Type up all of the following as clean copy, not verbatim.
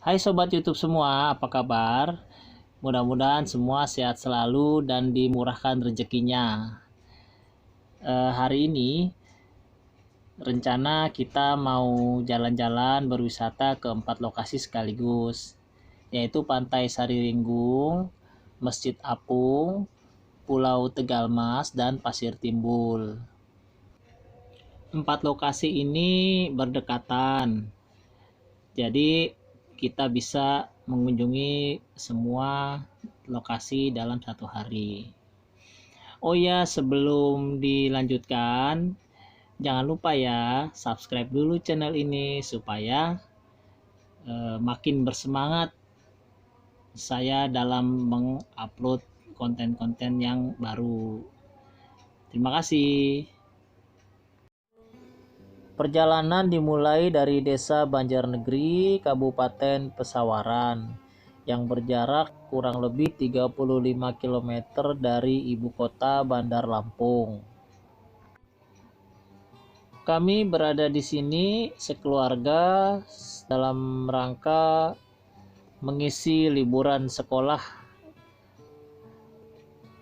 Hai Sobat YouTube semua, apa kabar? Mudah-mudahan semua sehat selalu dan dimurahkan rezekinya. Hari ini rencana kita mau jalan-jalan berwisata ke 4 lokasi sekaligus, yaitu Pantai Sariringgung, Masjid Apung, Pulau Tegalmas, dan Pasir Timbul. 4 lokasi ini berdekatan, jadi kita bisa mengunjungi semua lokasi dalam satu hari. Oh ya, sebelum dilanjutkan, jangan lupa ya subscribe dulu channel ini supaya makin bersemangat saya dalam mengupload konten-konten yang baru. Terima kasih. Perjalanan dimulai dari Desa Banjarnegeri, Kabupaten Pesawaran, yang berjarak kurang lebih 35 km dari ibu kota Bandar Lampung. Kami berada di sini sekeluarga dalam rangka mengisi liburan sekolah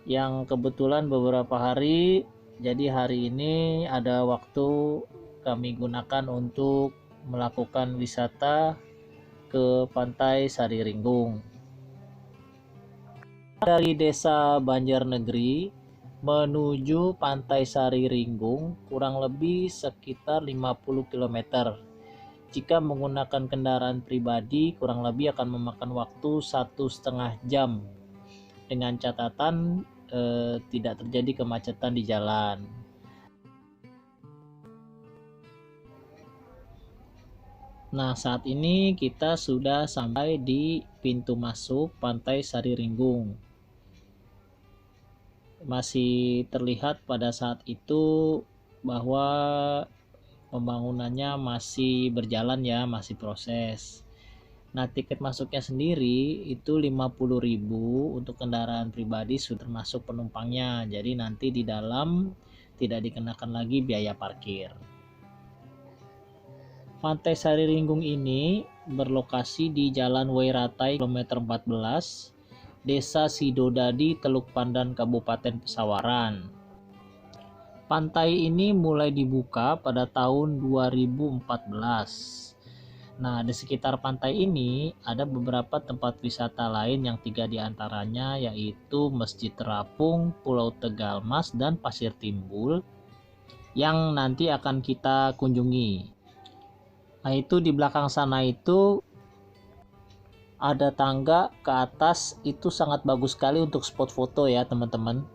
yang kebetulan beberapa hari, jadi hari ini ada waktu kami gunakan untuk melakukan wisata ke Pantai Sariringgung. Dari Desa Banjarnegeri menuju Pantai Sariringgung kurang lebih sekitar 50 km. Jika menggunakan kendaraan pribadi kurang lebih akan memakan waktu 1,5 jam, dengan catatan tidak terjadi kemacetan di jalan. Nah, saat ini kita sudah sampai di pintu masuk Pantai Sariringgung. Masih terlihat pada saat itu bahwa pembangunannya masih berjalan ya, masih proses. Nah, tiket masuknya sendiri itu 50.000 untuk kendaraan pribadi sudah termasuk penumpangnya. Jadi nanti di dalam tidak dikenakan lagi biaya parkir. Pantai Sariringgung ini berlokasi di Jalan Wairatai kilometer 14, Desa Sidodadi, Teluk Pandan, Kabupaten Pesawaran. Pantai ini mulai dibuka pada tahun 2014. Nah, di sekitar pantai ini ada beberapa tempat wisata lain yang 3 diantaranya yaitu Masjid Terapung, Pulau Tegalmas, dan Pasir Timbul yang nanti akan kita kunjungi. Nah, itu di belakang sana itu ada tangga ke atas, itu sangat bagus sekali untuk spot foto ya teman-teman.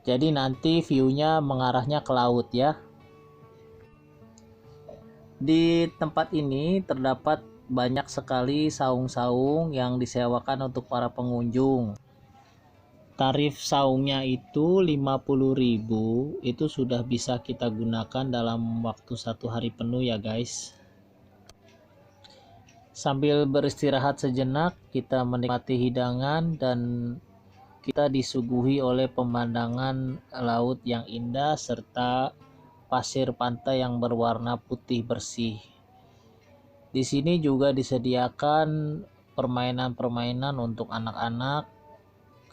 Jadi nanti view-nya mengarahnya ke laut ya. Di tempat ini terdapat banyak sekali saung-saung yang disewakan untuk para pengunjung. Tarif saungnya itu 50.000, itu sudah bisa kita gunakan dalam waktu 1 hari penuh ya guys. Sambil beristirahat sejenak, kita menikmati hidangan dan kita disuguhi oleh pemandangan laut yang indah serta pasir pantai yang berwarna putih bersih. Di sini juga disediakan permainan-permainan untuk anak-anak.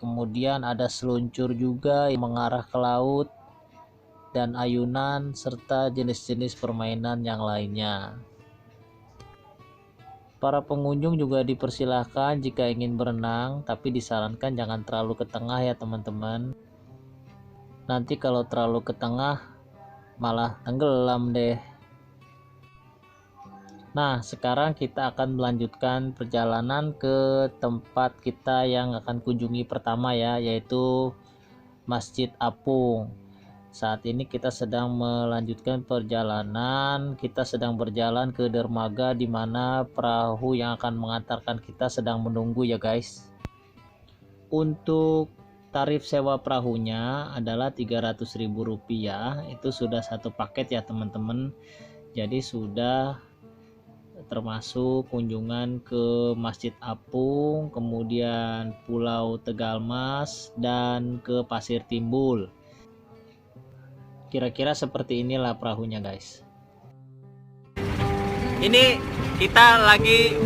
Kemudian ada seluncur juga yang mengarah ke laut dan ayunan serta jenis-jenis permainan yang lainnya. Para pengunjung juga dipersilahkan jika ingin berenang, tapi disarankan jangan terlalu ke tengah ya teman-teman. Nanti kalau terlalu ke tengah malah tenggelam deh. Nah, sekarang kita akan melanjutkan perjalanan ke tempat kita yang akan kunjungi pertama ya, yaitu Masjid Apung. Saat ini kita sedang melanjutkan perjalanan, kita sedang berjalan ke dermaga di mana perahu yang akan mengantarkan kita sedang menunggu ya guys. Untuk tarif sewa perahunya adalah Rp300.000, itu sudah satu paket ya teman-teman. Jadi sudah termasuk kunjungan ke Masjid Apung, kemudian Pulau Tegalmas, dan ke Pasir Timbul. Kira-kira seperti inilah perahunya guys. Ini kita lagi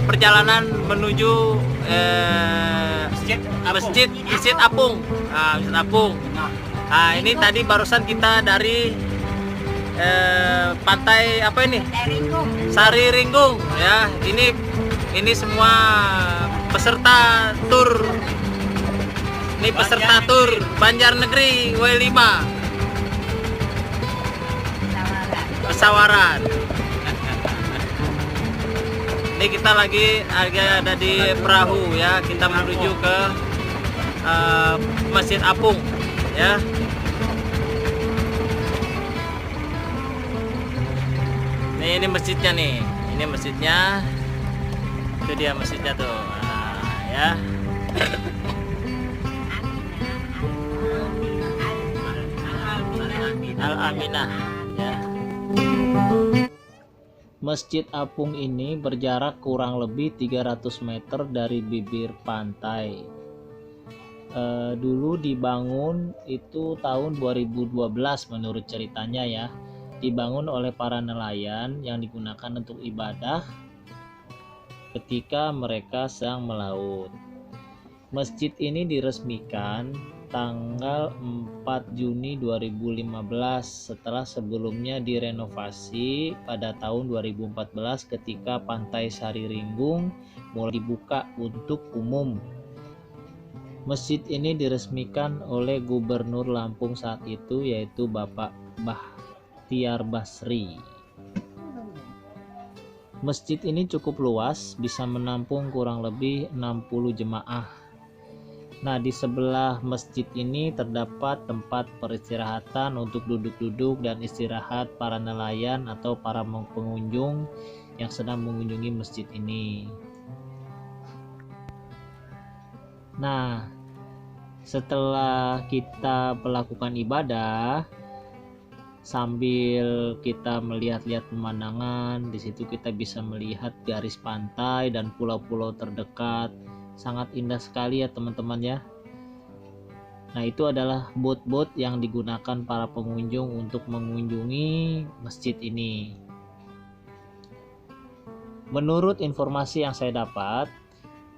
perjalanan menuju Masjid Apung. Masjid Apung. Nah, ini tadi barusan kita dari pantai apa ini? Sari Ringgung ya. Ini semua peserta tur. Ini peserta tur Banjarnegeri W5. Pesawaran. Ini kita lagi ada di perahu ya, kita menuju ke Masjid Apung ya. Ini masjidnya nih, ini masjidnya, itu dia masjidnya tuh, nah, ya. Al-Aminah ya. Masjid Apung ini berjarak kurang lebih 300 meter dari bibir pantai. Dulu dibangun itu tahun 2012 menurut ceritanya ya. Dibangun oleh para nelayan yang digunakan untuk ibadah ketika mereka sedang melaut. Masjid ini diresmikan tanggal 4 Juni 2015 setelah sebelumnya direnovasi pada tahun 2014 ketika Pantai Sari Ringgung mulai dibuka untuk umum. Masjid ini diresmikan oleh Gubernur Lampung saat itu, yaitu Bapak Bahtiar Basri. Masjid ini cukup luas, bisa menampung kurang lebih 60 jemaah. Nah, di sebelah masjid ini terdapat tempat peristirahatan untuk duduk-duduk dan istirahat para nelayan atau para pengunjung yang sedang mengunjungi masjid ini. Nah, setelah kita melakukan ibadah sambil kita melihat-lihat pemandangan, di situ kita bisa melihat garis pantai dan pulau-pulau terdekat. Sangat indah sekali ya teman-teman ya. Nah, itu adalah bot-bot yang digunakan para pengunjung untuk mengunjungi masjid ini. Menurut informasi yang saya dapat,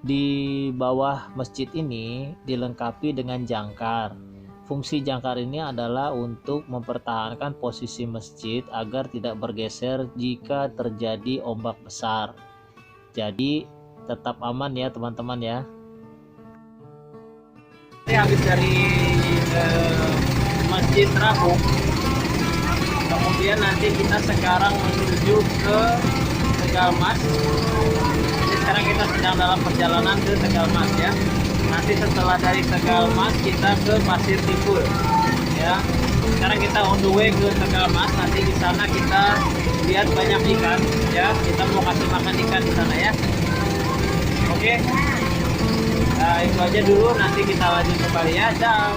di bawah masjid ini dilengkapi dengan jangkar. Fungsi jangkar ini adalah untuk mempertahankan posisi masjid agar tidak bergeser jika terjadi ombak besar. Jadi tetap aman ya teman-teman ya. Saya habis dari Masjid Apung, kemudian nanti kita sekarang menuju ke Tegalmas. Jadi sekarang kita sedang dalam perjalanan ke Tegalmas ya. Nanti setelah dari Tegalmas kita ke Pasir Tipul ya. Sekarang kita on the way ke Tegalmas. Nanti di sana kita lihat banyak ikan ya. Kita mau kasih makan ikan di sana ya. Oke. Nah, itu aja dulu, nanti kita lanjut kembali ya. Ciao.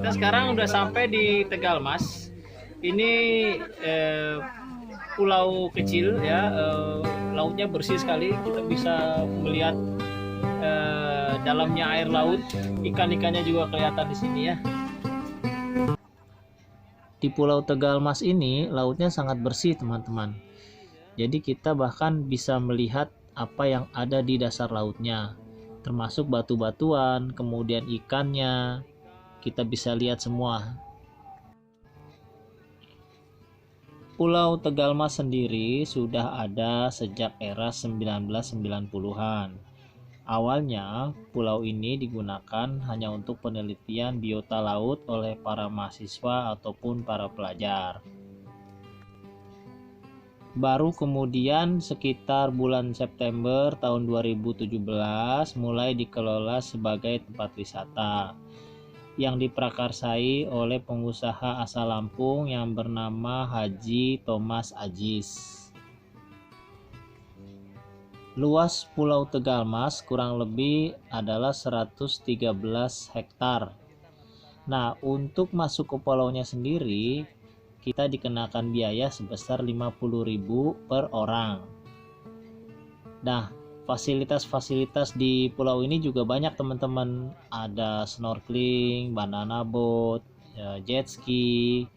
Kita sekarang udah sampai di Tegalmas. Ini pulau kecil ya, lautnya bersih sekali. Kita bisa melihat dalamnya air laut. Ikan-ikannya juga kelihatan di sini ya. Di Pulau Tegalmas ini lautnya sangat bersih teman-teman. Jadi kita bahkan bisa melihat apa yang ada di dasar lautnya, termasuk batu-batuan, kemudian ikannya. Kita bisa lihat semua. Pulau Tegalmas sendiri sudah ada sejak era 1990-an. Awalnya, pulau ini digunakan hanya untuk penelitian biota laut oleh para mahasiswa ataupun para pelajar. Baru kemudian sekitar bulan September tahun 2017 mulai dikelola sebagai tempat wisata. yang diprakarsai oleh pengusaha asal Lampung yang bernama Haji Thomas Ajis. Luas Pulau Tegalmas kurang lebih adalah 113 hektar. Nah, untuk masuk ke pulaunya sendiri, kita dikenakan biaya sebesar 50.000 per orang. Nah, fasilitas-fasilitas di pulau ini juga banyak teman-teman. Ada snorkeling, banana boat, jet ski,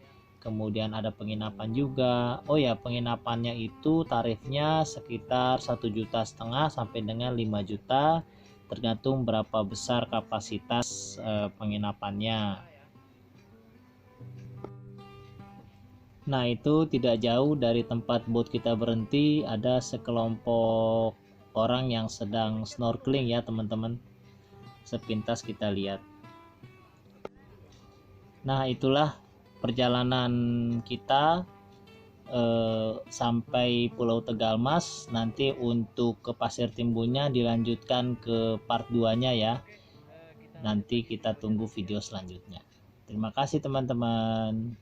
kemudian ada penginapan juga. Oh ya, penginapannya itu tarifnya sekitar 1,5 juta sampai dengan 5 juta, tergantung berapa besar kapasitas penginapannya. Nah, itu tidak jauh dari tempat boat kita berhenti, ada sekelompok orang yang sedang snorkeling ya teman-teman. Sepintas kita lihat. Nah, itulah perjalanan kita sampai Pulau Tegalmas. Nanti untuk ke Pasir Timbunnya dilanjutkan ke part 2-nya ya. Nanti kita tunggu video selanjutnya. Terima kasih teman-teman.